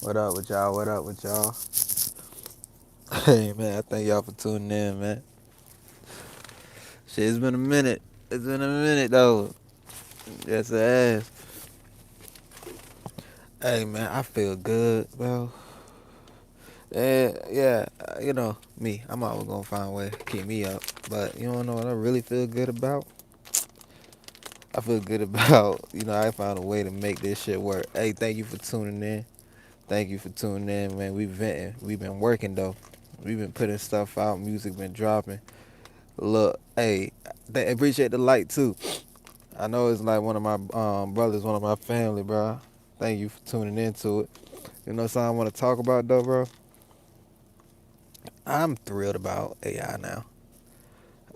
What up with y'all? What up with y'all? Hey man, I thank y'all for tuning in, man. Shit, it's been a minute. It's been a minute though. Yes, it has. Hey man, I feel good, bro. Yeah, me. I'm always gonna find a way to keep me up. But you wanna know what I really feel good about? I feel good about, I found a way to make this shit work. Hey, thank you for tuning in. Thank you for tuning in, man. We venting. We've been working though. We've been putting stuff out. Music been dropping. Look, hey, appreciate the light too. I know it's like one of my brothers, one of my family, bro. Thank you for tuning into it. You know something I want to talk about though, bro? I'm thrilled about AI now.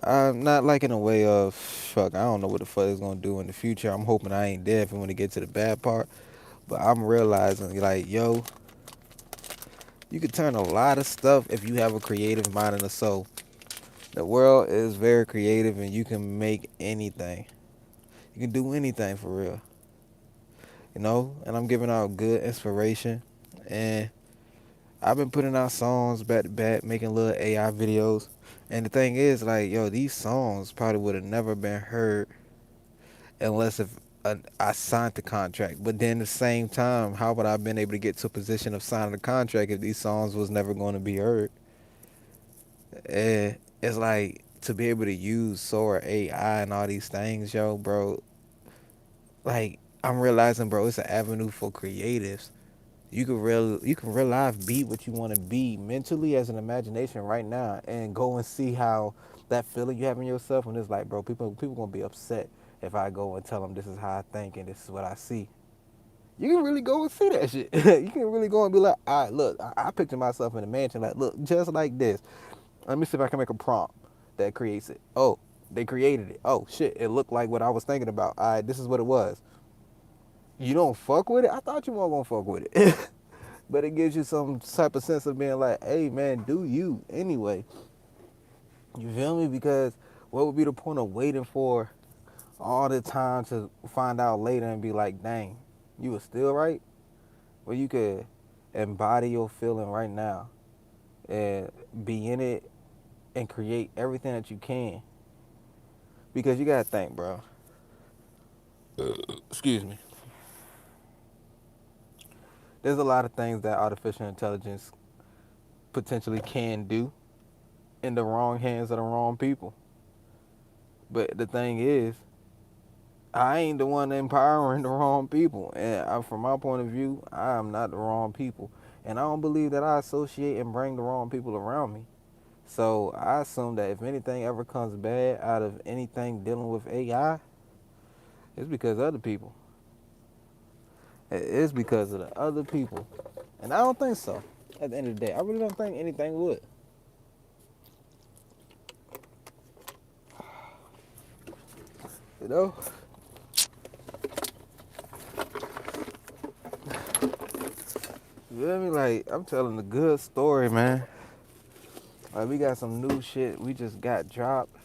I'm not like in a way of fuck. I don't know what the fuck it's gonna do in the future. I'm hoping I ain't dead for when it get to the bad part. But I'm realizing like, yo, you can turn a lot of stuff if you have a creative mind and a soul. The world is very creative and you can make anything. You can do anything for real. And I'm giving out good inspiration. And I've been putting out songs back to back, making little AI videos. And the thing is, like, yo, these songs probably would have never been heard unless if I signed the contract. But then at the same time, how would I have been able to get to a position of signing the contract if these songs was never going to be heard? And it's like to be able to use Sora AI and all these things, yo, bro. Like I'm realizing, bro, it's an avenue for creatives. You can real life be what you want to be mentally as an imagination right now, and go and see how that feeling you have in yourself. And it's like, bro, people gonna be upset if I go and tell them this is how I think and this is what I see. You can really go and see that shit. You can really go and be like, all right, look, I picture myself in a mansion, like, look, just like this. Let me see if I can make a prompt that creates it. Oh, they created it. Oh shit, it looked like what I was thinking about. All right, this is what it was. You don't fuck with it? I thought you weren't gonna fuck with it. But it gives you some type of sense of being like, hey man, do you anyway. You feel me? Because what would be the point of waiting for all the time to find out later and be like, dang, you was still right? Well, you could embody your feeling right now and be in it and create everything that you can. Because you gotta think, bro. Excuse me. There's a lot of things that artificial intelligence potentially can do in the wrong hands of the wrong people. But the thing is, I ain't the one empowering the wrong people. And from my point of view, I am not the wrong people. And I don't believe that I associate and bring the wrong people around me. So I assume that if anything ever comes bad out of anything dealing with AI, it's because of other people. It's because of the other people. And I don't think so. At the end of the day, I really don't think anything would. You know? You feel me? Like, I'm telling a good story, man. Like, we got some new shit we just got dropped.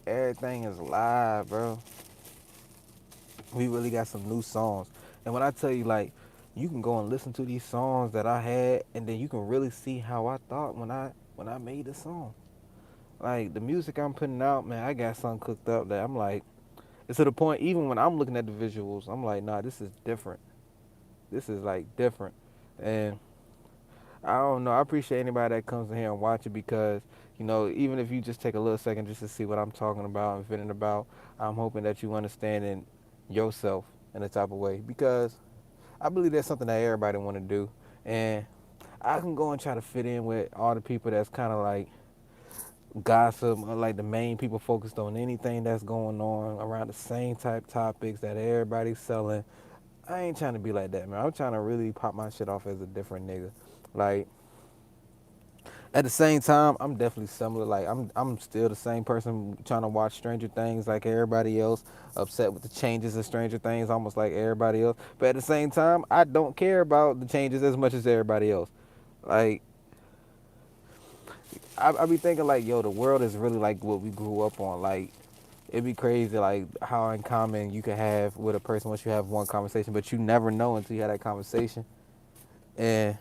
Everything is live, bro. We really got some new songs. And when I tell you, like, you can go and listen to these songs that I had, and then you can really see how I thought when I made the song. Like, the music I'm putting out, man, I got something cooked up that I'm like, it's to the point, even when I'm looking at the visuals, I'm like, nah, this is different. This is, like, different. And I don't know. I appreciate anybody that comes in here and watch it because, even if you just take a little second just to see what I'm talking about and feeling about, I'm hoping that you understand in yourself in a type of way because I believe that's something that everybody want to do. And I can go and try to fit in with all the people that's kind of like gossip, or like the main people focused on anything that's going on around the same type topics that everybody's selling. I ain't trying to be like that, man. I'm trying to really pop my shit off as a different nigga. Like, at the same time, I'm definitely similar. Like I'm still the same person trying to watch Stranger Things like everybody else, upset with the changes in Stranger Things almost like everybody else. But at the same time, I don't care about the changes as much as everybody else. Like I be thinking like, yo, the world is really like what we grew up on. Like it'd be crazy like how in common you can have with a person once you have one conversation, but you never know until you have that conversation. And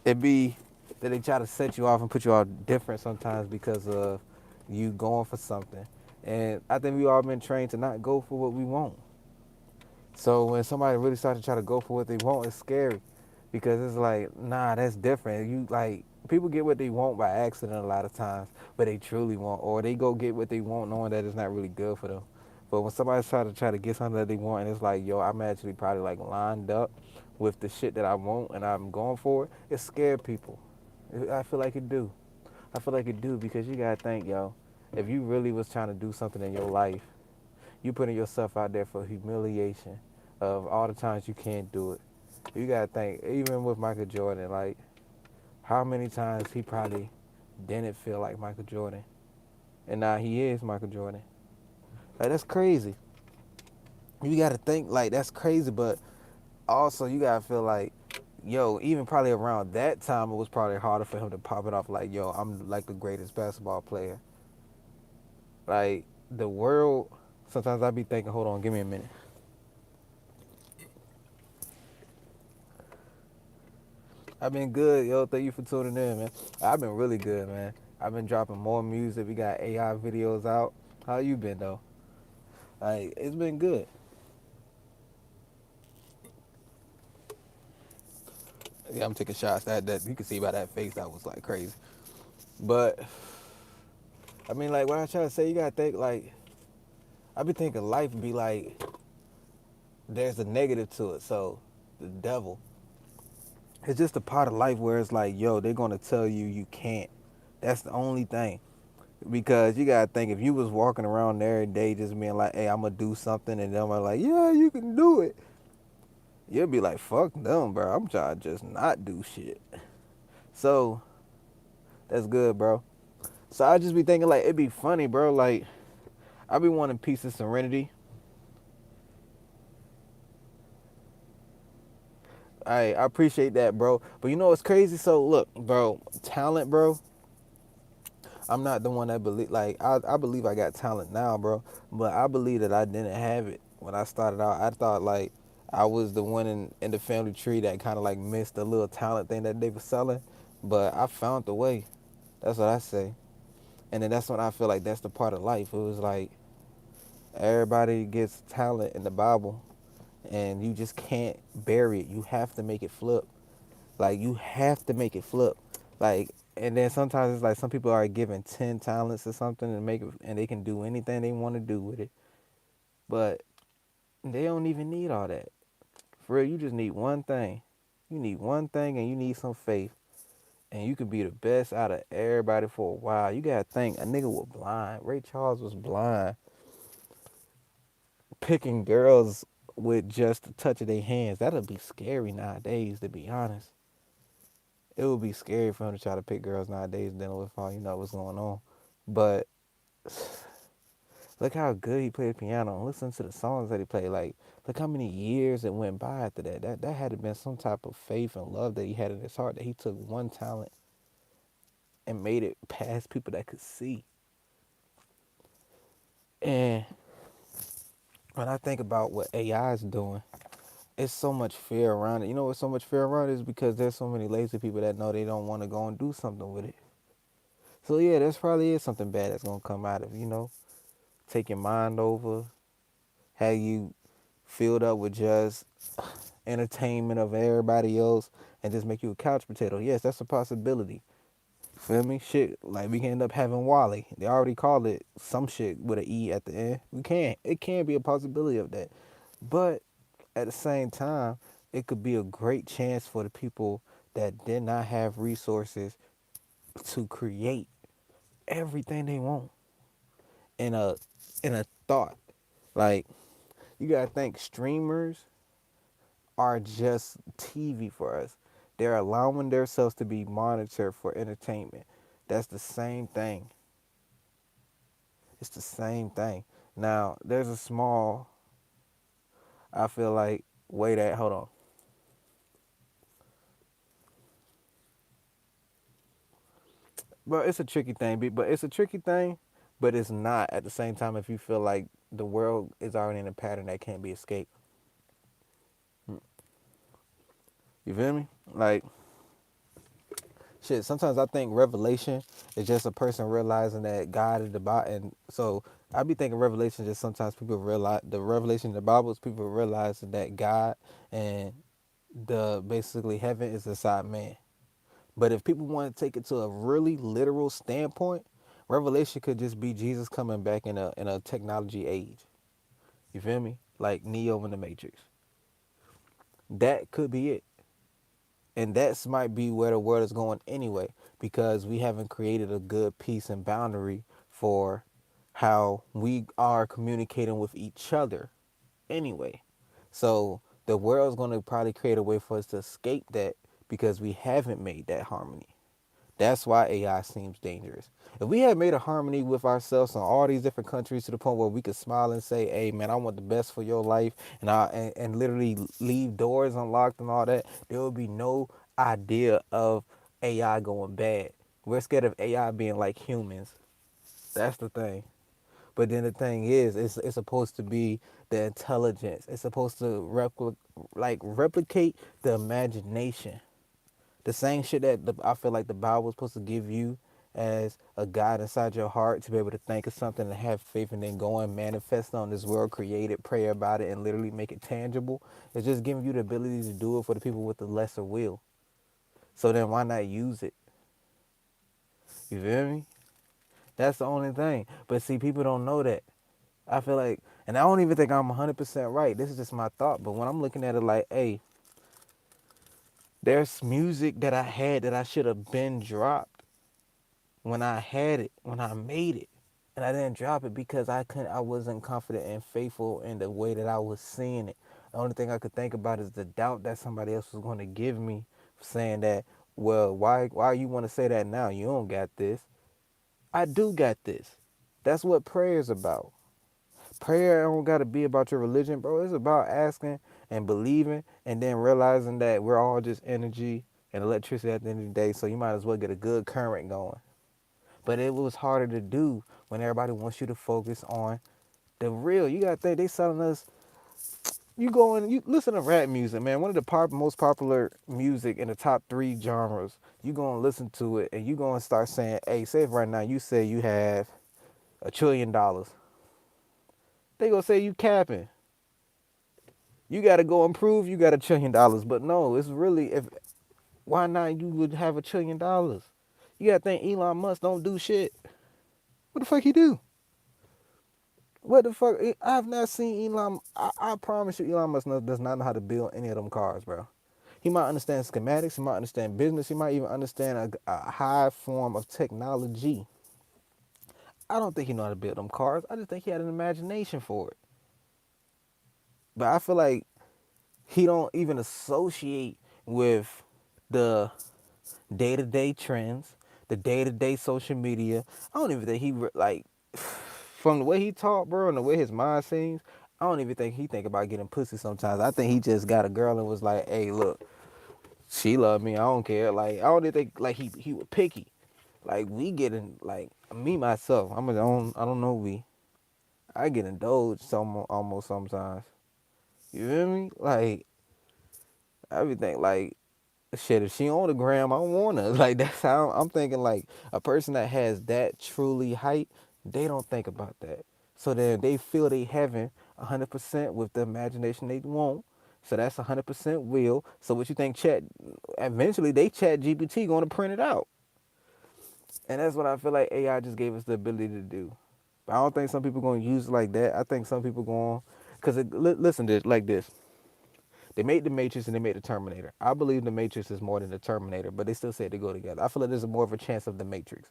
it be that they try to set you off and put you all different sometimes because of you going for something. And I think we all been trained to not go for what we want. So when somebody really starts to try to go for what they want, it's scary because it's like, nah, that's different. You like people get what they want by accident a lot of times, but they truly want, or they go get what they want knowing that it's not really good for them. But when somebody's try to get something that they want, and it's like, yo, I'm actually probably like lined up with the shit that I want, and I'm going for it. It scared people. I feel like it do. I feel like it do because you gotta think, yo, if you really was trying to do something in your life, you putting yourself out there for humiliation of all the times you can't do it. You gotta think, even with Michael Jordan, like how many times he probably didn't feel like Michael Jordan, and now he is Michael Jordan. Like that's crazy. You gotta think like that's crazy, but also you gotta feel like, yo, even probably around that time, it was probably harder for him to pop it off like, yo, I'm like the greatest basketball player. Like the world, sometimes I be thinking, hold on, give me a minute. I've been good, yo. Thank you for tuning in, man. I've been really good, man. I've been dropping more music. We got AI videos out. How you been though? Like it's been good. Yeah, I'm taking shots. That you can see by that face, that was like crazy. But I mean, like what I try to say, you gotta think like I be thinking life be like there's a negative to it. So the devil, it's just a part of life where it's like, yo, they're gonna tell you you can't. That's the only thing. Because you gotta think if you was walking around every day just being like, hey, I'm gonna do something, and them are like, yeah, you can do it. You'll be like, fuck them, bro. I'm trying to just not do shit. So that's good, bro. So I just be thinking like it'd be funny, bro. Like I be wanting peace and serenity. I appreciate that, bro. But you know what's crazy? So look, bro, talent, bro. I'm not the one that believe like I believe I got talent now, bro. But I believe that I didn't have it when I started out. I thought like I was the one in the family tree that kind of like missed the little talent thing that they were selling. But I found the way. That's what I say. And then that's when I feel like that's the part of life. It was like everybody gets talent in the Bible, and you just can't bury it. You have to make it flip. Like you have to make it flip. Like and then sometimes it's like some people are given 10 talents or something and make it and they can do anything they want to do with it. But they don't even need all that. For real, you just need one thing. You need one thing and you need some faith. And you could be the best out of everybody for a while. You gotta think, a nigga was blind. Ray Charles was blind. Picking girls with just a touch of their hands. That'd be scary nowadays, to be honest. It would be scary for him to try to pick girls nowadays dealing with all you know what's going on. But look how good he played piano and listen to the songs that he played. Like, look how many years it went by after that. That had to been some type of faith and love that he had in his heart that he took one talent and made it past people that could see. And when I think about what AI is doing, it's so much fear around it. You know what's so much fear around it is because there's so many lazy people that know they don't want to go and do something with it. So yeah, there's probably is something bad that's gonna come out of, take your mind over, have you filled up with just entertainment of everybody else and just make you a couch potato. Yes, that's a possibility. Feel me? Shit, like we can end up having Wally. They already called it some shit with an E at the end. We can't. It can be a possibility of that. But at the same time, it could be a great chance for the people that did not have resources to create everything they want in a thought. Like you gotta think streamers are just TV for us. They're allowing themselves to be monitored for entertainment. That's the same thing. It's the same thing. Now, there's a small, I feel like, way that, hold on. But it's a tricky thing, but it's a tricky thing, but it's not at the same time if you feel like the world is already in a pattern that can't be escaped. You feel me? Like, shit, sometimes I think revelation is just a person realizing that God is the Bible. And so I be thinking revelation just sometimes people realize the revelation in the Bible is people realizing that God and the basically heaven is inside man. But if people want to take it to a really literal standpoint, revelation could just be Jesus coming back in a technology age. You feel me? Like Neo in the Matrix. That could be it. And that's might be where the world is going anyway, because we haven't created a good peace and boundary for how we are communicating with each other anyway. So the world's going to probably create a way for us to escape that because we haven't made that harmony. That's why AI seems dangerous. If we had made a harmony with ourselves in all these different countries to the point where we could smile and say, "Hey, man, I want the best for your life," and literally leave doors unlocked and all that, there would be no idea of AI going bad. We're scared of AI being like humans. That's the thing. But then the thing is, it's supposed to be the intelligence. It's supposed to replicate the imagination. The same shit that I feel like the Bible was supposed to give you as a guide inside your heart to be able to think of something and have faith and then go and manifest on this world, create it, pray about it, and literally make it tangible. It's just giving you the ability to do it for the people with the lesser will. So then why not use it? You feel me? That's the only thing. But see, people don't know that. I feel like, and I don't even think I'm 100% right. This is just my thought. But when I'm looking at it like, hey, there's music that I had that I should have been dropped when I had it, when I made it. And I didn't drop it because I wasn't confident and faithful in the way that I was seeing it. The only thing I could think about is the doubt that somebody else was going to give me, saying that, well, why you want to say that now? You don't got this. I do got this. That's what prayer is about. Prayer don't gotta be about your religion, bro. It's about asking and believing and then realizing that we're all just energy and electricity at the end of the day, so you might as well get a good current going. But it was harder to do when everybody wants you to focus on the real. You gotta think they selling us. You go and you listen to rap music, man. One of the most popular music in the top 3 genres. You go and listen to it, and you go and start saying, "Hey, say if right now you say you have $1 trillion." They gonna say you capping. You gotta go and prove you got $1 trillion. But no, it's really, if why not you would have $1 trillion? You gotta think Elon Musk don't do shit. What the fuck he do? What the fuck? I've not seen Elon. I promise you, Elon Musk does not know how to build any of them cars, bro. He might understand schematics. He might understand business. He might even understand a high form of technology. I don't think he know how to build them cars. I just think he had an imagination for it. But I feel like he don't even associate with the day-to-day trends, the day-to-day social media. I don't even think he like from the way he talk, bro, and the way his mind seems. I don't even think he think about getting pussy sometimes. I think he just got a girl and was like, "Hey, look, she love me. I don't care." Like I don't even think like he was picky. Like we getting like me myself. I don't know we. I get indulged some almost sometimes. You feel me? Like everything. Like shit, if she on the gram, I want her. Like that's how I'm thinking. Like a person that has that truly height, they don't think about that. So then they feel they having 100% with the imagination they want. So that's 100% will. So what you think? Chat eventually they Chat GPT going to print it out, and that's what I feel like AI just gave us the ability to do. But I don't think some people going to use it like that. I think some people going because listen to it like this. They made the Matrix and they made the Terminator. I believe the Matrix is more than the Terminator, but they still say they go together. I feel like there's more of a chance of the Matrix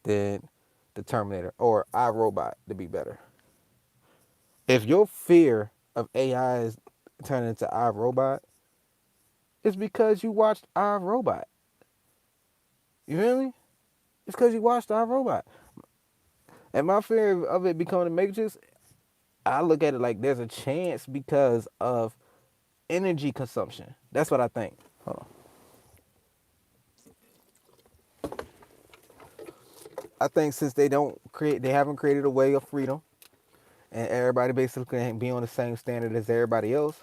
than the Terminator or iRobot to be better. If your fear of AI is turning into iRobot, it's because you watched iRobot. You feel me? It's because you watched iRobot. And my fear of it becoming the Matrix, I look at it like there's a chance because of energy consumption. That's what I think. Hold on. I think since they haven't created a way of freedom, and everybody basically can be on the same standard as everybody else,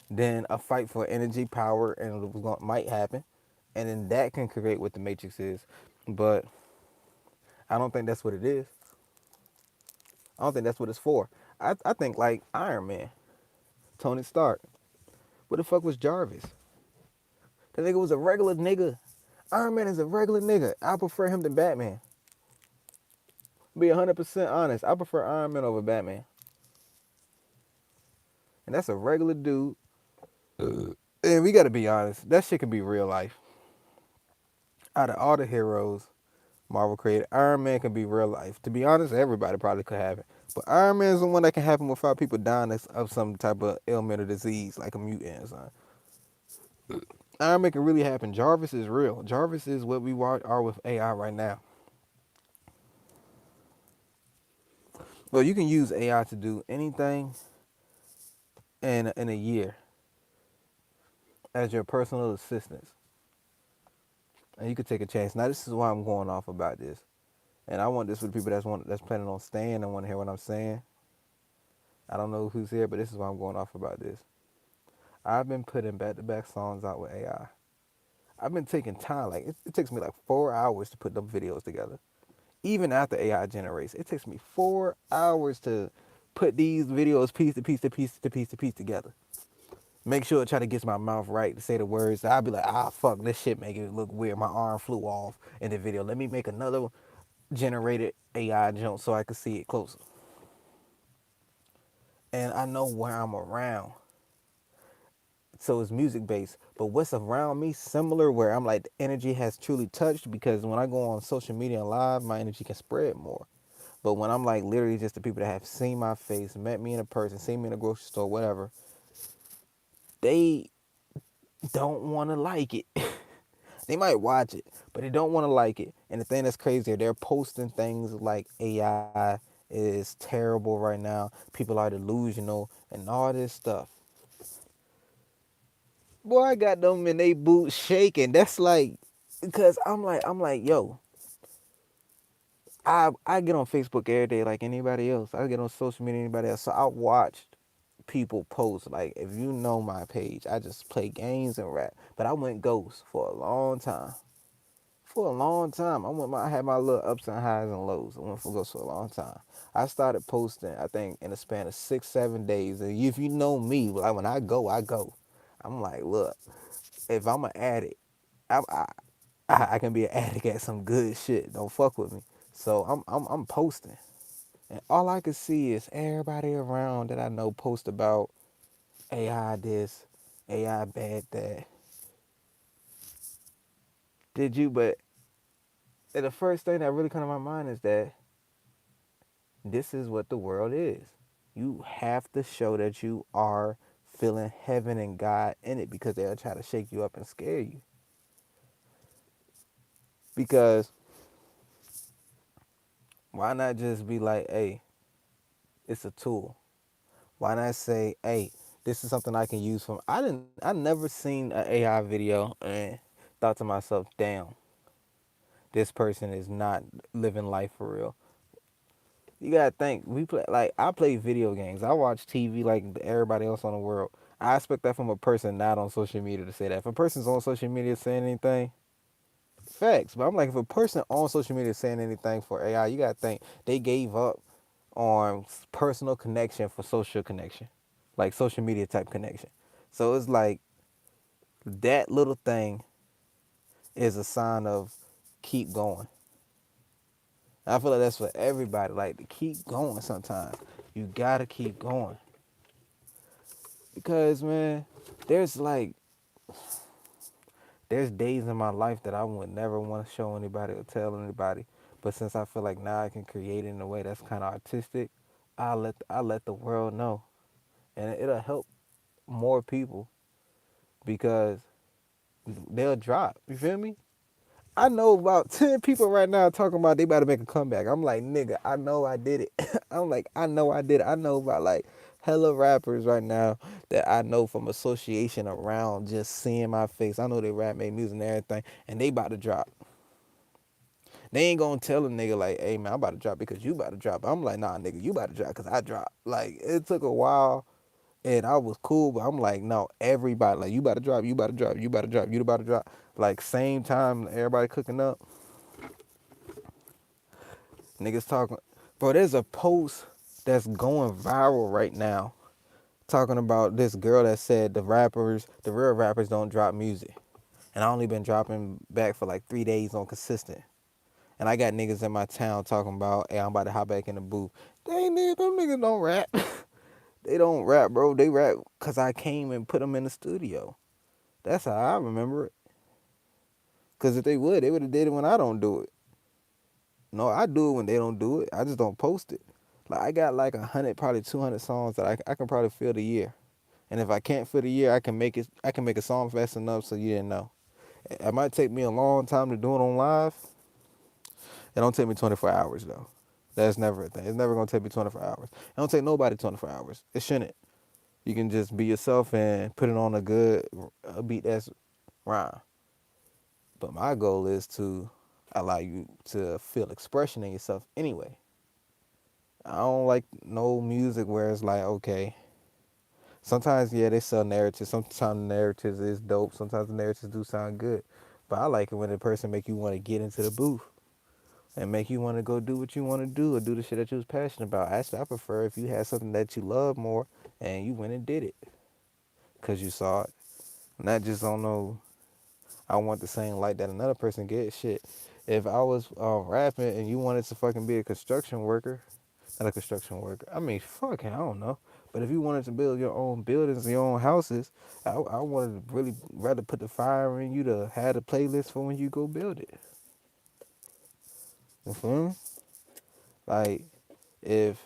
then a fight for energy, power, and it might happen, and then that can create what the Matrix is. But I don't think that's what it is. I don't think that's what it's for. I think like Iron Man, Tony Stark. What the fuck was Jarvis? That nigga was a regular nigga. Iron Man is a regular nigga. I prefer him to Batman. Be 100% honest. I prefer Iron Man over Batman. And that's a regular dude. And we gotta be honest. That shit can be real life. Out of all the heroes Marvel created, Iron Man can be real life. To be honest, everybody probably could have it. But Iron Man is the one that can happen without people dying of some type of ailment or disease, like a mutant or something. Iron Man can really happen. Jarvis is real. Jarvis is what we are with AI right now. Well, you can use AI to do anything in a year as your personal assistant, and you could take a chance. Now, this is why I'm going off about this, and I want this for the people that's planning on staying and want to hear what I'm saying. I don't know who's here, but this is why I'm going off about this. I've been putting back-to-back songs out with AI. I've been taking time. Like it takes me like 4 hours to put them videos together. Even after AI generates, it takes me 4 hours to put these videos piece to piece to piece to piece to piece together. Make sure it try to get my mouth right to say the words. I'll be like, fuck, this shit make it look weird. My arm flew off in the video. Let me make another generated AI jump so I can see it closer. And I know where I'm around. So it's music based. But what's around me similar where I'm like the energy has truly touched, because when I go on social media and live, my energy can spread more. But when I'm like literally just the people that have seen my face, met me in a person, seen me in a grocery store, whatever, they don't want to like it. They might watch it, but they don't want to like it. And the thing that's crazy, they're posting things like AI is terrible right now. People are delusional and all this stuff. Boy, I got them in they boots shaking. That's like, because I'm like, yo, I get on Facebook every day like anybody else. I get on social media anybody else. So I watched people post. Like, if you know my page, I just play games and rap. But I went ghost for a long time. For a long time. I had my little ups and highs and lows. I went for ghost for a long time. I started posting, I think, in a span of 6-7 days. And if you know me, like when I go, I go. I'm like, look, if I'm an addict, I, I, I can be an addict at some good shit. Don't fuck with me. So I'm posting. And all I can see is everybody around that I know post about AI this, AI bad that. Did you? But the first thing that really comes to my mind is that this is what the world is. You have to show that you are feeling heaven and God in it, because they'll try to shake you up and scare you. Because why not just be like, hey, it's a tool. Why not say, hey, this is something I can use from. I never seen an AI video and thought to myself, damn, this person is not living life for real. You gotta think, we play, like, I play video games. I watch TV like everybody else on the world. I expect that from a person not on social media to say that. If a person's on social media saying anything, facts. But I'm like, if a person on social media is saying anything for AI, you gotta think they gave up on personal connection for social connection, like social media type connection. So it's like that little thing is a sign of keep going. I feel like that's for everybody, like to keep going sometimes. You gotta keep going. Because man, there's like there's days in my life that I would never want to show anybody or tell anybody. But since I feel like now I can create it in a way that's kind of artistic, I let the world know, and it'll help more people because they'll drop. You feel me? I know about 10 people right now talking about they about to make a comeback. I'm like, nigga, I know I did it. I'm like, I know I did it. I know about like hella rappers right now that I know from association around just seeing my face. I know they rap, make music and everything, and they about to drop. They ain't gonna tell a nigga like, hey man, I'm about to drop because you about to drop. I'm like, nah, nigga, you about to drop because I drop. Like, it took a while And I was cool, but I'm like, no, everybody, like, you about to drop, you about to drop, you about to drop, you about to drop. Like, same time, everybody cooking up, niggas talking. Bro, there's a post that's going viral right now talking about this girl that said the real rappers don't drop music. And I only been dropping back for like 3 days on consistent. And I got niggas in my town talking about, hey, I'm about to hop back in the booth. They niggas, them niggas don't rap. They don't rap, bro. They rap because I came and put them in the studio. That's how I remember it. Because if they would have did it when I don't do it. No, I do it when they don't do it. I just don't post it. Like, I got like 100, probably 200 songs that I can probably fill the year. And if I can't fill the year, I can make it. I can make a song fast enough so you didn't know. It might take me a long time to do it on live. It don't take me 24 hours though. That's never a thing. It's never gonna take me 24 hours. It don't take nobody 24 hours. It shouldn't. You can just be yourself and put it on a beat that's rhyme. But my goal is to allow you to feel expression in yourself anyway. I don't like no music where it's like, okay, sometimes, yeah, they sell narratives. Sometimes the narratives is dope. Sometimes the narratives do sound good. But I like it when the person make you want to get into the booth and make you want to go do what you want to do or do the shit that you was passionate about. Actually, I prefer if you had something that you love more and you went and did it because you saw it. Not just on no, I want the same light that another person gets. Shit, if I was rapping and you wanted to fucking be a construction worker, not a construction worker, I mean, fucking, I don't know. But if you wanted to build your own buildings, your own houses, I wanted to really rather put the fire in you to have a playlist for when you go build it. You feel me? Like, if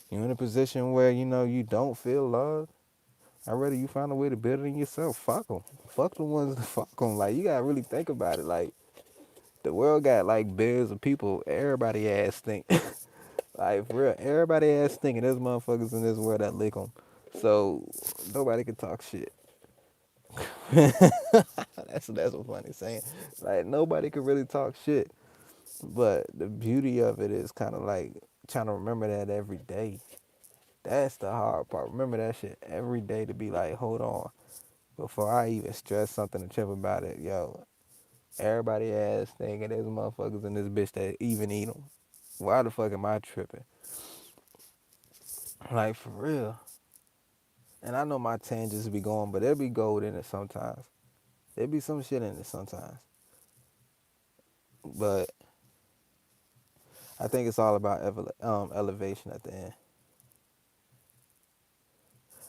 you're in a position where, you know, you don't feel loved, I'd rather you find a way to build it in yourself. Fuck them. Fuck the ones that fuck them. Like, you gotta really think about it. Like, the world got like billions of people. Everybody ass stink. Like, for real, everybody ass stinking. There's motherfuckers in this world that lick them. So nobody can talk shit. That's a funny saying. Like, nobody can really talk shit. But the beauty of it is kind of like trying to remember that every day. That's the hard part. Remember that shit every day to be like, hold on. Before I even stress something and trip about it, yo, everybody ass thinking there's motherfuckers in this bitch that even eat them. Why the fuck am I tripping? Like, for real. And I know my tangents be going, but there be gold in it sometimes. There be some shit in it sometimes. But I think it's all about elevation at the end.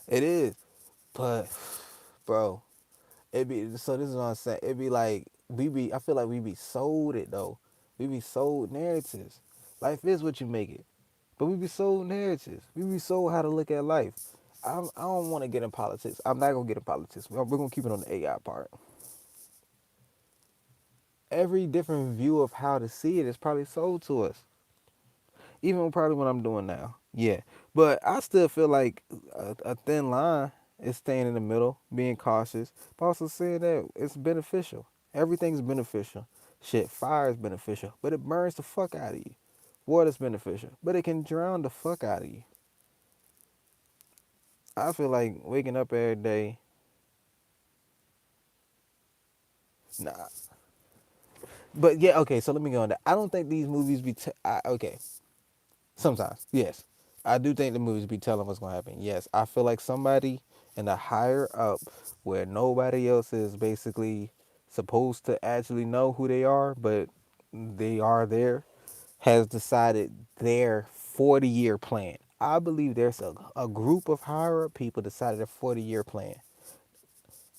It is. But, bro, it be, so this is what I'm saying. It be like, I feel like we be sold it though. We be sold narratives. Life is what you make it. But we be sold narratives. We be sold how to look at life. I don't want to get in politics. I'm not going to get in politics. We're going to keep it on the AI part. Every different view of how to see it is probably sold to us. Even probably what I'm doing now. Yeah. But I still feel like a thin line is staying in the middle, being cautious, but also saying that it's beneficial. Everything's beneficial. Shit, fire is beneficial, but it burns the fuck out of you. Water's beneficial, but it can drown the fuck out of you. I feel like waking up every day. Nah. But yeah, okay, so let me go on that. I don't think these movies be, okay. Sometimes, yes. I do think the movies be telling what's gonna happen. Yes, I feel like somebody in the higher up where nobody else is basically supposed to actually know who they are, but they are there, has decided their 40-year plan. I believe there's a group of higher up people decided a 40-year plan.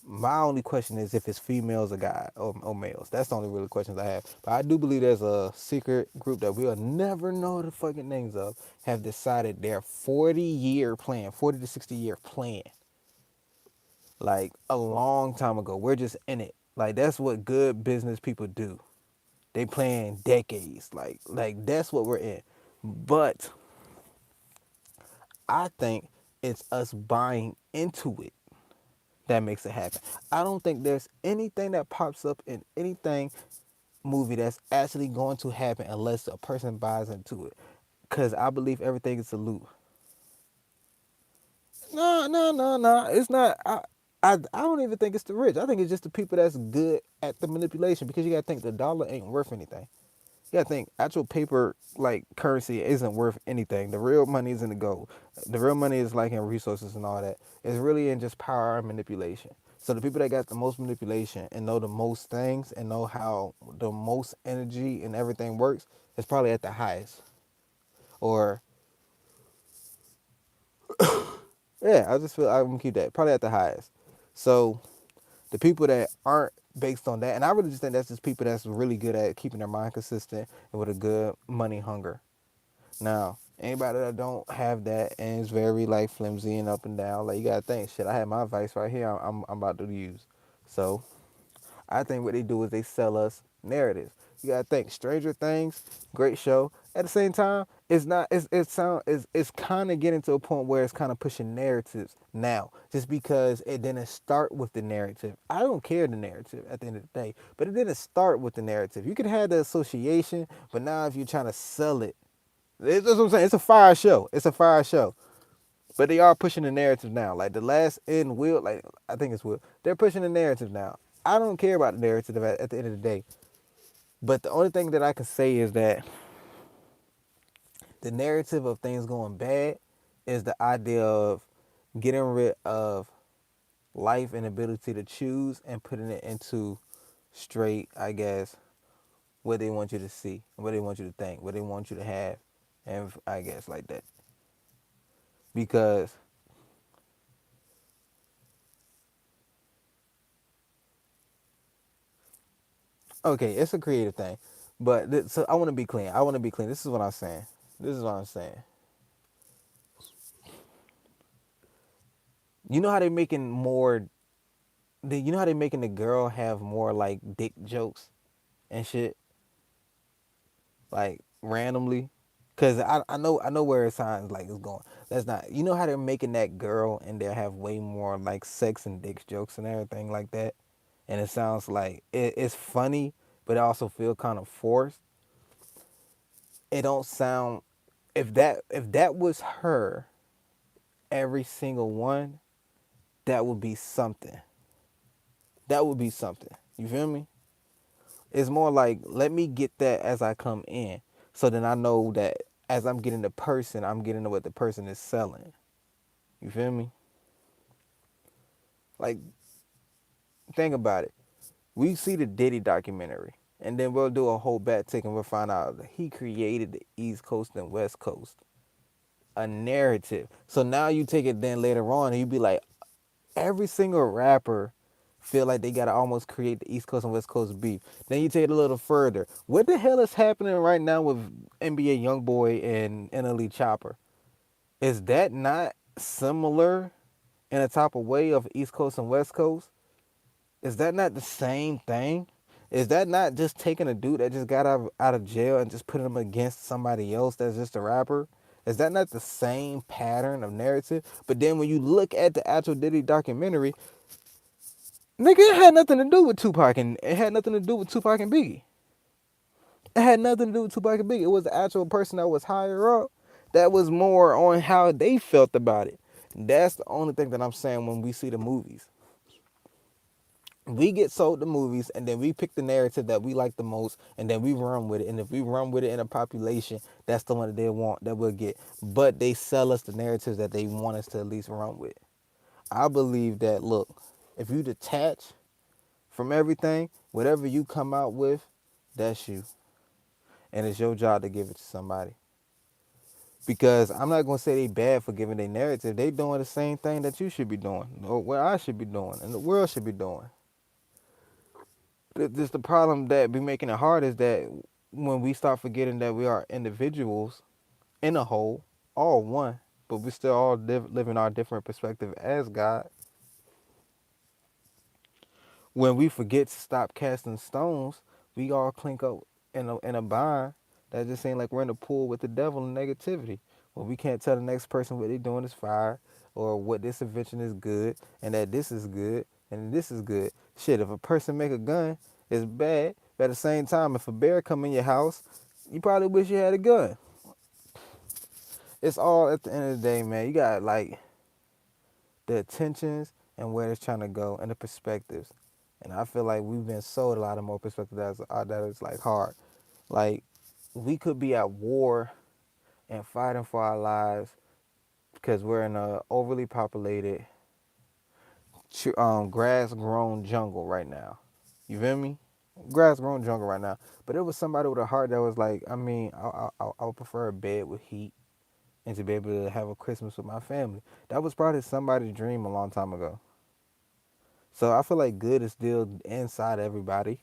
My only question is if it's females or guys or males. That's the only real questions I have. But I do believe there's a secret group that we'll never know the fucking names of have decided their 40-year plan, 40 to 60-year plan. Like a long time ago. We're just in it. Like that's what good business people do. They plan decades. Like that's what we're in. But I think it's us buying into it that makes it happen. I don't think there's anything that pops up in anything movie that's actually going to happen unless a person buys into it. Cause I believe everything is a loop. No. It's not. I don't even think it's the rich. I think it's just the people that's good at the manipulation because you gotta think the dollar ain't worth anything. You gotta think actual paper like currency isn't worth anything. The real money is in the gold. The real money is like in resources and all that. It's really in just power and manipulation. So the people that got the most manipulation and know the most things and know how the most energy and everything works is probably at the highest. Or yeah, I just feel I'm gonna keep that probably at the highest. So the people that aren't based on that, and I really just think that's just people that's really good at keeping their mind consistent and with a good money hunger. Now, anybody that don't have that and is very like flimsy and up and down, like you gotta think, shit, I have my advice right here. I'm about to use. So I think what they do is they sell us narratives. You gotta think Stranger Things, great show. At the same time, it's not. It's kind of getting to a point where it's kind of pushing narratives now, just because it didn't start with the narrative. I don't care the narrative at the end of the day, but it didn't start with the narrative. You could have the association, but now if you're trying to sell it, that's what I'm saying. It's a fire show. It's a fire show. But they are pushing the narrative now. Like the last in Will, like I think it's Will. They're pushing the narrative now. I don't care about the narrative at the end of the day. But the only thing that I can say is that the narrative of things going bad is the idea of getting rid of life and ability to choose and putting it into straight, I guess, what they want you to see, what they want you to think, what they want you to have, and I guess like that. Because okay, it's a creative thing, but so I want to be clean. I want to be clean. This is what I'm saying. This is what I'm saying. You know how they making more? You know how they making the girl have more like dick jokes and shit, like randomly. Cause I know where it sounds like it's going. That's not. You know how they're making that girl and they'll have way more like sex and dick jokes and everything like that, and it sounds like it's funny, but it also feel kind of forced. It don't sound if that was her every single one, that would be something. That would be something. You feel me? It's more like let me get that as I come in, so then I know that as I'm getting the person, I'm getting what the person is selling. You feel me? Like think about it. We see the Diddy documentary, and then we'll do a whole back take and we'll find out that he created the East Coast and West Coast, a narrative. So now you take it then later on, and you be like, every single rapper feel like they gotta almost create the East Coast and West Coast beef. Then you take it a little further. What the hell is happening right now with NBA YoungBoy and NLE Chopper? Is that not similar in a type of way of East Coast and West Coast? Is that not the same thing? Is that not just taking a dude that just got out of jail and just putting him against somebody else that's just a rapper? Is that not the same pattern of narrative? But then when you look at the actual Diddy documentary, nigga, it had nothing to do with Tupac and it had nothing to do with Tupac and Biggie. It had nothing to do with Tupac and Biggie. It was the actual person that was higher up that was more on how they felt about it. That's the only thing that I'm saying when we see the movies. We get sold the movies and then we pick the narrative that we like the most and then we run with it. And if we run with it in a population, that's the one that they want, that we'll get. But they sell us the narratives that they want us to at least run with. I believe that, look, if you detach from everything, whatever you come out with, that's you. And it's your job to give it to somebody. Because I'm not gonna say they bad for giving their narrative. They doing the same thing that you should be doing, or what I should be doing, and the world should be doing. Just the problem that be making it hard is that when we start forgetting that we are individuals in a whole, all one, but we still all living our different perspective as God. When we forget to stop casting stones, we all clink up in a bind. That just seems like we're in a pool with the devil and negativity. Well, we can't tell the next person what they're doing is fire, or what this invention is good, and that this is good, and this is good. Shit, if a person make a gun, it's bad. But at the same time, if a bear come in your house, you probably wish you had a gun. It's all at the end of the day, man. You got like the attentions and where it's trying to go and the perspectives. And I feel like we've been sold a lot of more perspectives that is like hard. Like we could be at war and fighting for our lives because we're in a overly populated, grass-grown jungle right now. You feel me? Grass-grown jungle right now. But it was somebody with a heart that was like, I mean, I would prefer a bed with heat and to be able to have a Christmas with my family. That was probably somebody's dream a long time ago. So I feel like good is still inside everybody.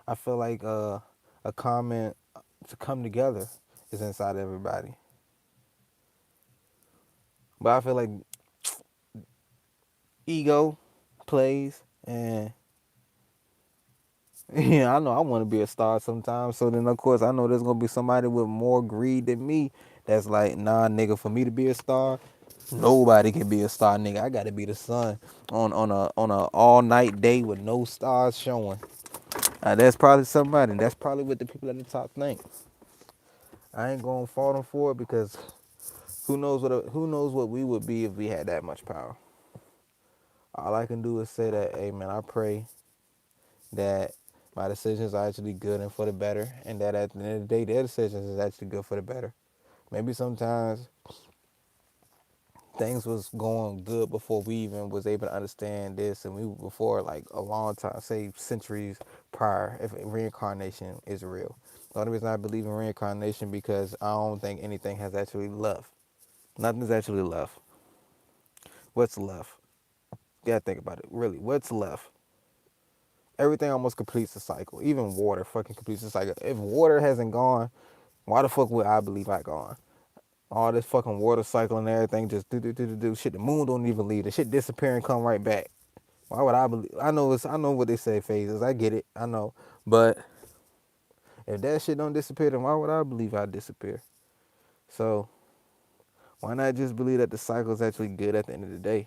I feel like a comment to come together is inside everybody. But I feel like ego plays, and yeah, I know I want to be a star sometimes. So then, of course, I know there's gonna be somebody with more greed than me. That's like, nah, nigga, for me to be a star, nobody can be a star, nigga. I gotta be the sun on a all night day with no stars showing. That's probably somebody. That's probably what the people at the top think. I ain't gonna fault them for it because who knows what we would be if we had that much power. All I can do is say that, hey man, I pray that my decisions are actually good and for the better, and that at the end of the day, their decisions is actually good for the better. Maybe sometimes things was going good before we even was able to understand this, and we before like a long time, say centuries prior, if reincarnation is real. The only reason I believe in reincarnation because I don't think anything has actually left. Nothing's actually left. What's left? You gotta think about it. Really, what's left? Everything almost completes the cycle. Even water fucking completes the cycle. If water hasn't gone, why the fuck would I believe I gone? All this fucking water cycle and everything just do shit. The moon don't even leave. The shit disappear and come right back. Why would I believe? I know what they say phases. I get it. I know. But if that shit don't disappear, then why would I believe I disappear? So why not just believe that the cycle is actually good at the end of the day?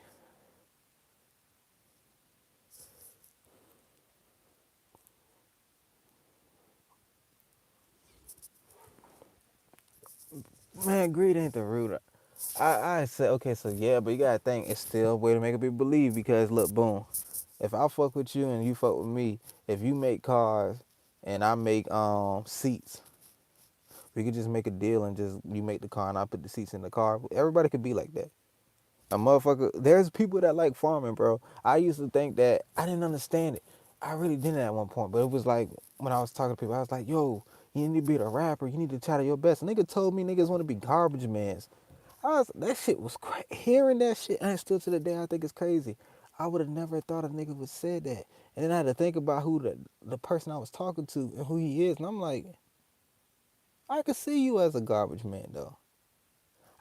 Man, greed ain't the root. I said, okay, so yeah, but you gotta think it's still a way to make people believe because look, boom. If I fuck with you and you fuck with me, if you make cars and I make seats, we could just make a deal and just you make the car and I put the seats in the car. Everybody could be like that. A motherfucker, there's people that like farming, bro. I used to think that I didn't understand it. I really didn't at one point, but it was like when I was talking to people, I was like, yo, you need to be a rapper. You need to try to your best. Nigga told me niggas want to be garbage mans. That shit was hearing that shit, and still to the day I think it's crazy. I would have never thought a nigga would said that. And then I had to think about who the person I was talking to and who he is. And I'm like, I could see you as a garbage man though.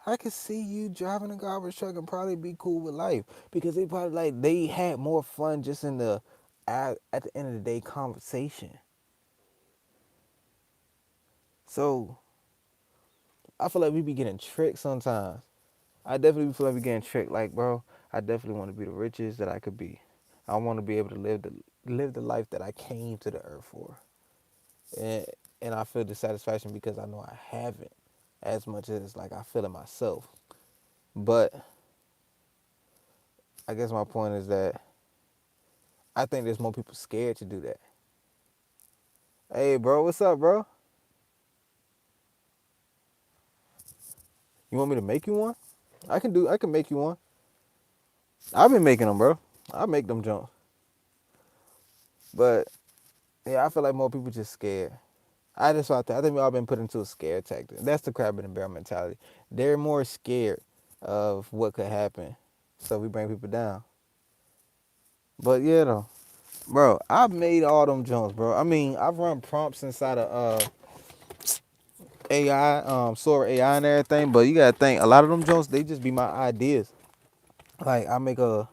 I could see you driving a garbage truck and probably be cool with life. Because they probably like they had more fun just in the at the end of the day conversation. So I feel like we be getting tricked sometimes. I definitely feel like we getting tricked. Like, bro, I definitely want to be the richest that I could be. I want to be able to live the life that I came to the earth for, and I feel dissatisfaction because I know I haven't as much as like I feel it myself. But I guess my point is that I think there's more people scared to do that. Hey, bro, what's up, bro? You want me to make you one? I can make you one. I've been making them, bro. I make them jumps. But yeah, I feel like more people just scared. I think we all been put into a scare tactic. That's the crab in the barrel mentality. They're more scared of what could happen, so we bring people down. But yeah, though, bro, I've made all them jumps, bro. I mean, I've run prompts inside of AI, Sora AI and everything. But you gotta think, a lot of them jumps, they just be my ideas. Like I make a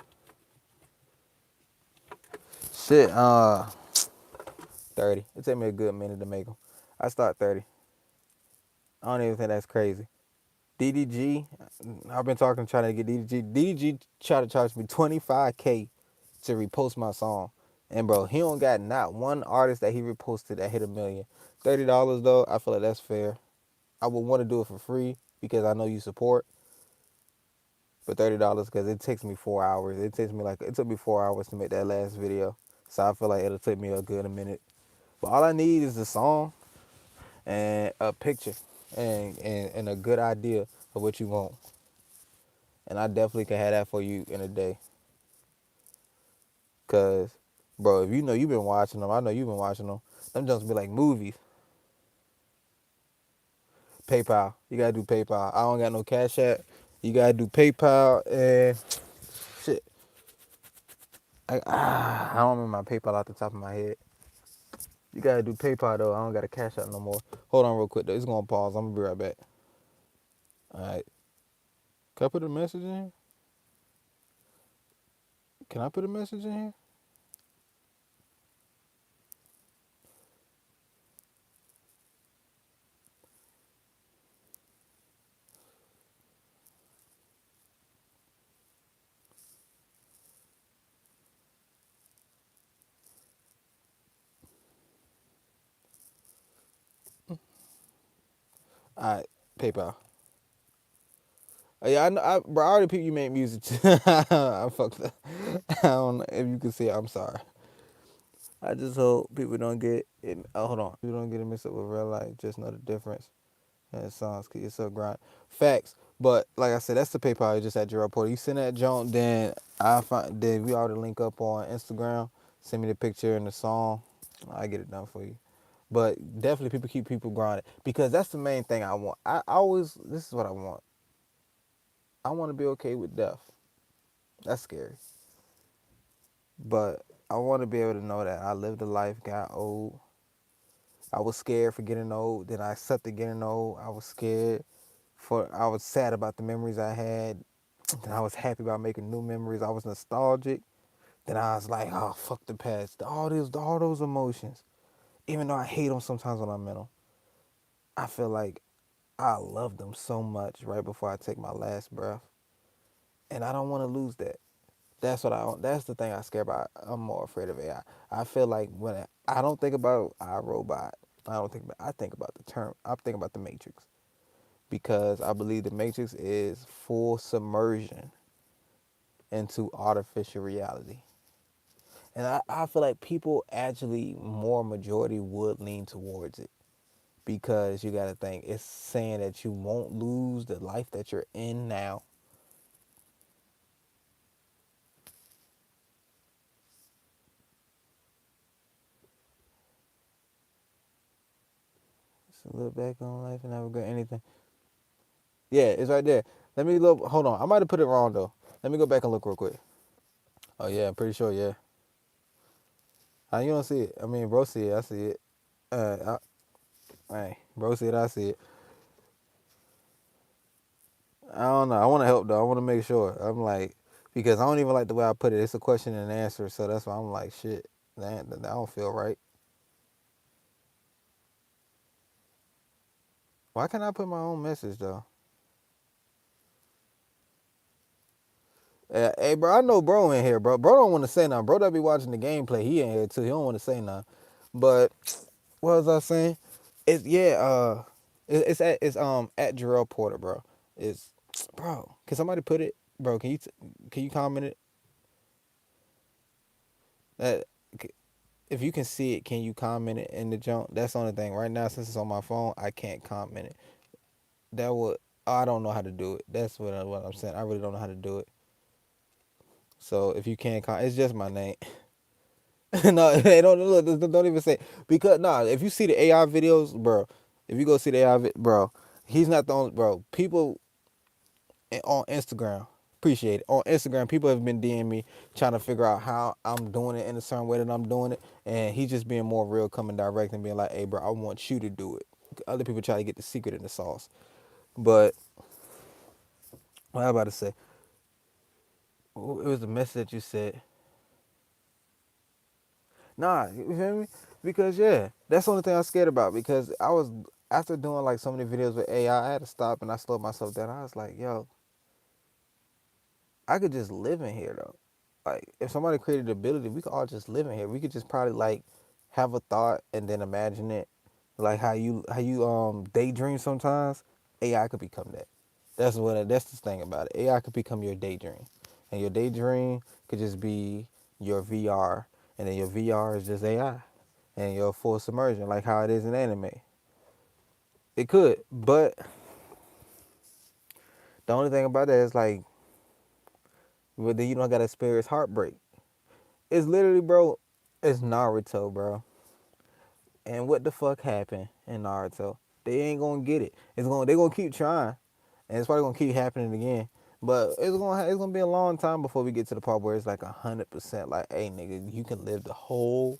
shit, 30. It take me a good minute to make them. I start 30. I don't even think that's crazy. DDG, I've been trying to get DDG. DDG tried to charge me 25K to repost my song. And bro, he don't got not one artist that he reposted that hit a million. $30 though, I feel like that's fair. I would want to do it for free because I know you support. for $30 because it takes me 4 hours. It took me 4 hours to make that last video. So I feel like it'll take me a good a minute. But all I need is the song and a picture and a good idea of what you want. And I definitely can have that for you in a day. Cause, bro, if you know you've been watching them, I know you've been watching them. Them just be like movies. PayPal. You gotta do PayPal. I don't got no Cash App. You gotta do PayPal and shit. I don't remember my PayPal off the top of my head. You gotta do PayPal though. I don't got a Cash App no more. Hold on real quick though. It's gonna pause. I'm gonna be right back. Alright. Can I put a message in here? Can I put a message in here? Alright. PayPal. Yeah, I know, bro, I already people you make music to. I fucked up. I don't know if you can see it. I'm sorry. I just hope people don't get it. Oh, hold on. People don't get it mixed up with real life. Just know the difference. And it sounds cause you're so grind. Facts. But like I said, that's the PayPal. You just at your report. You send that junk, then then we already link up on Instagram. Send me the picture and the song. I get it done for you. But definitely people keep people grinding. Because that's the main thing I want. I always this is what I want. I want to be okay with death. That's scary. But I want to be able to know that I lived a life, got old. I was scared for getting old. Then I accepted getting old. I was sad about the memories I had. Then I was happy about making new memories. I was nostalgic. Then I was like, oh, fuck the past. All those emotions. Even though I hate them sometimes when I'm in them, I feel like I love them so much right before I take my last breath. And I don't want to lose that. That's the thing I scare about. I'm more afraid of AI. I feel like when I don't think about iRobot, I think about I think about the Matrix. Because I believe the Matrix is full submersion into artificial reality. And I feel like people actually more majority would lean towards it. Because you gotta think, it's saying that you won't lose the life that you're in now. So look back on life and never regret anything. Yeah, it's right there. Let me look. Hold on. I might have put it wrong though. Let me go back and look real quick. Oh yeah, I'm pretty sure. Yeah. You don't see it. I mean, bro, see it. I see it. Hey, bro, see it. I see it. I don't know. I want to help though. I want to make sure. I'm like, because I don't even like the way I put it. It's a question and answer, so that's why I'm like, shit. That don't feel right. Why can't I put my own message though? Hey, bro, I know bro in here, bro. Bro don't want to say nothing. Bro that be watching the gameplay. He in here too. He don't want to say nothing. But what was I saying? It's yeah. It's at Jarrell Porter, bro. It's bro. Can somebody put it, bro? Can you comment it? That if you can see it, can you comment it in the junk? That's the only thing. Right now, since it's on my phone, I can't comment it. That would I don't know how to do it. That's what I'm saying. I really don't know how to do it. So if you can't comment, it's just my name. No, hey, don't even say because nah. If you see the AI videos, bro, if you go see the bro, he's not the only bro. People on Instagram appreciate it. On Instagram, people have been DMing me trying to figure out how I'm doing it in a certain way that I'm doing it, and he's just being more real, coming direct, and being like, "Hey, bro, I want you to do it." Other people try to get the secret in the sauce, but what I about to say, it was the message that you said. Nah, you feel me? Because yeah, that's the only thing I'm scared about. Because I was after doing like so many videos with AI, I had to stop and I slowed myself down. I was like, yo, I could just live in here though. Like if somebody created the ability, we could all just live in here. We could just probably like have a thought and then imagine it. Like how you daydream sometimes. AI could become that. That's the thing about it. AI could become your daydream, and your daydream could just be your VR, and then your VR is just AI, and your full submersion, like how it is in anime. It could, but the only thing about that is like, well, then you don't gotta experience heartbreak. It's literally, bro. It's Naruto, bro. And what the fuck happened in Naruto? They ain't gonna get it. They gonna keep trying, and it's probably gonna keep happening again. But it's gonna be a long time before we get to the part where it's like 100%. Like, hey, nigga, you can live the whole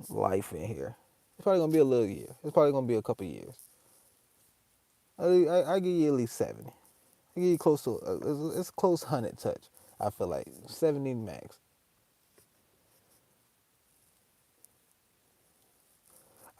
life in here. It's probably gonna be a little year. It's probably gonna be a couple years. I give you at least 70. I give you close to it's close 100 touch. I feel like 70 max.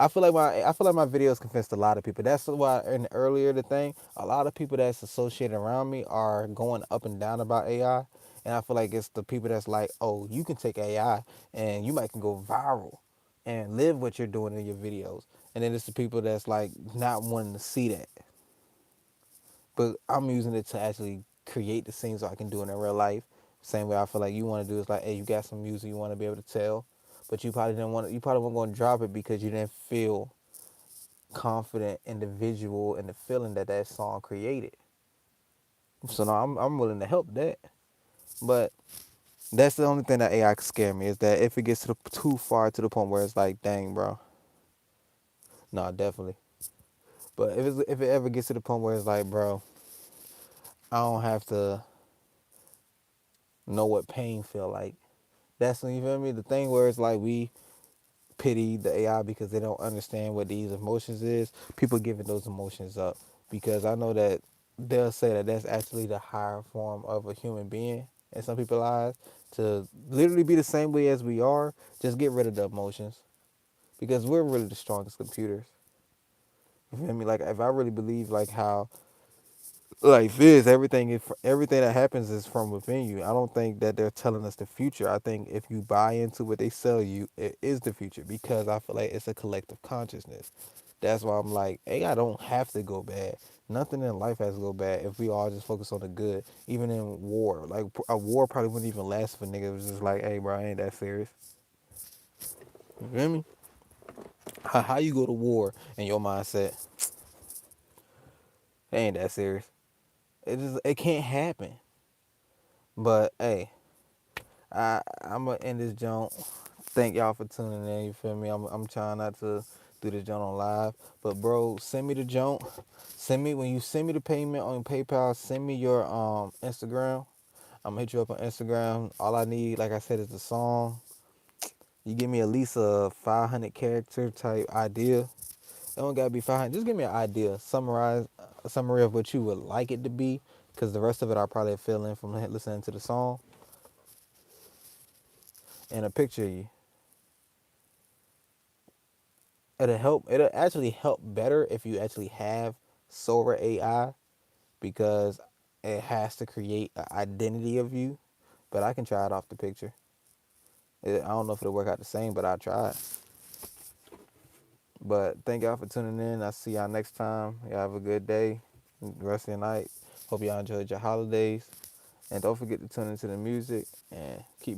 I feel like my videos convinced a lot of people. That's why in earlier the thing, a lot of people that's associated around me are going up and down about AI, and I feel like it's the people that's like, oh, you can take AI and you might can go viral and live what you're doing in your videos, and then it's the people that's like not wanting to see that, but I'm using it to actually create the scenes so I can do it in real life. Same way I feel like you want to do is like, hey, you got some music you want to be able to tell, but you probably weren't going to drop it because you didn't feel confident individual and the feeling that that song created. So no, I'm willing to help that, but that's the only thing that AI can scare me is that if it gets too far to the point where it's like, dang, bro, no, definitely. But if it ever gets to the point where it's like, bro, I don't have to know what pain feel like. That's when you feel me. The thing where it's like we pity the AI because they don't understand what these emotions is. People giving those emotions up because I know that they'll say that that's actually the higher form of a human being in some people's eyes to literally be the same way as we are. Just get rid of the emotions because we're really the strongest computers. You feel me? Like if I really believe like how like this, everything that happens is from within you. I don't think that they're telling us the future. I think if you buy into what they sell you, it is the future because I feel like it's a collective consciousness. That's why I'm like, hey, I don't have to go bad. Nothing in life has to go bad if we all just focus on the good. Even in war, like a war probably wouldn't even last if a nigga was just like, hey, bro, I ain't that serious. You feel me? How you go to war in your mindset? It ain't that serious. It can't happen. But hey, I'm gonna end this joint. Thank y'all for tuning in. You feel me? I'm trying not to do this joint on live, but bro, send me the joint. Send me when you send me the payment on PayPal. Send me your Instagram. I'm gonna hit you up on Instagram. All I need, like I said, is the song. You give me at least a 500 character type idea. It don't gotta be 500. Just give me an idea. A summary of what you would like it to be, because the rest of it I'll probably fill in from listening to the song and a picture of you. It'll actually help better if you actually have Sora AI because it has to create an identity of you. But I can try it off the picture. I don't know if it'll work out the same, but I'll try it. But thank y'all for tuning in. I'll see y'all next time. Y'all have a good day, the rest of the night. Hope y'all enjoyed your holidays. And don't forget to tune into the music and keep being